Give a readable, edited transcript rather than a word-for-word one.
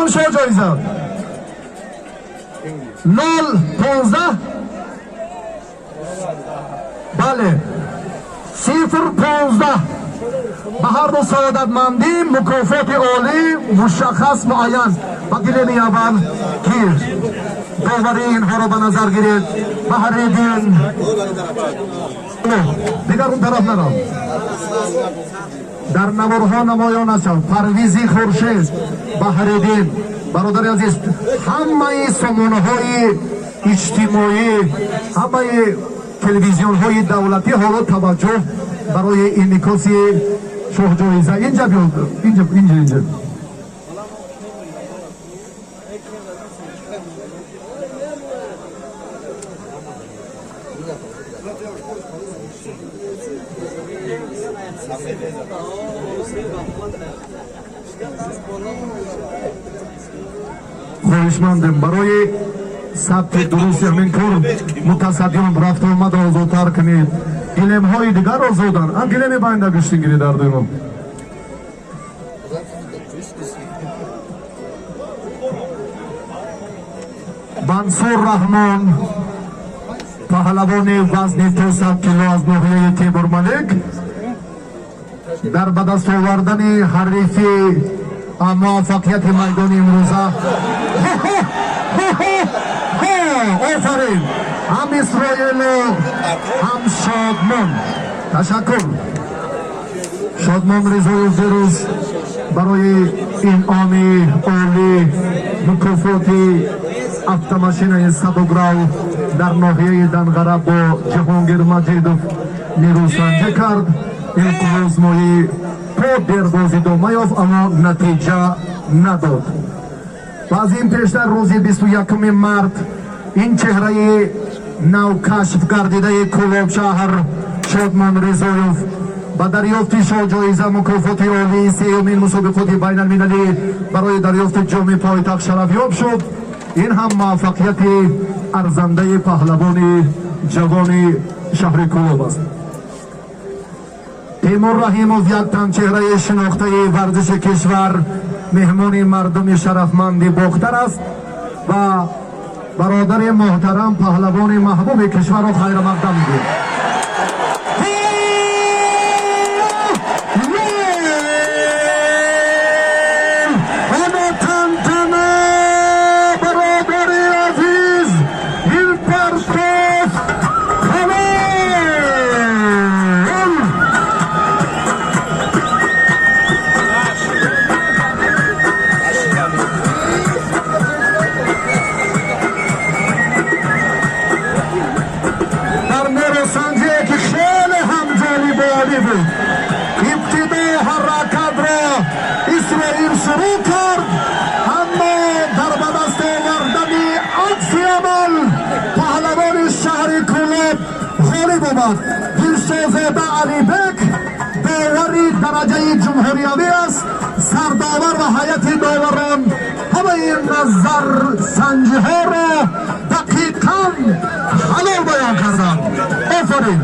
تمام شد جایزه 015 بله 015 به هر دو سعادتمندی مکافات عالی مشخص معین و گلیم اول گیر داوری اینها رو به نظر گیرید بحریدین دیگر اون طرف نرم در نوارها نمایان هستم پرویزی خورشید بحریدین برادر عزیز همه سامانه های اجتماعی همه تلویزیون های دولتی حالا توجه برای انعکاس شاه جایزه اینجا بیاد اینجا خواهشمندم برای ثبت درست همینطور متصدیان رفت آمد آزادتر کنید گلیم های دیگر آزادن هم گلیم باینده گشتین گیری در دیمون منصور رحمان پهلوان وزن 200 کیلو از ناحیه تیمور ملک در به دست آوردن حریفی موفقیت میدان امروزه آفرین هم اسرائیل و هم شادمان تشکر شادمان رضای فیروز برای این آمی عالی مکافات автомашина садограв дар ноҳияи данғара бо ҷаҳонгир маҷидов нерӯсанҷӣ кард инқилозмоӣ то дербозӣ дома ёфт аммо натиҷа надод ва аз ин пештар рӯзи 21 март ин чеҳраи навкашф гардидаи кӯлобшаҳр шодмон резоев ба дарёфти шоҳҷоиза мукофоти олии сеюмин мусобиқоти байналмилалӣ барои дарёфти ҷоми пойтахт шарафёб шуд این هم موفقیت ارزنده پهلوان جوان شهر کولوب است تیمور رحیموف یک تن چهره شناخته ورزش کشور مهمان مردم شرفمند باختر است و برادر محترم پهلوان محبوب کشور را خیر مقدم می‌گویم دلشوزاده علیبک داوری درجه جمهوریوی است سرداور و هیئت داوران همه نظر سنجی ها را دقیقاً حلال بیان کردند آفرین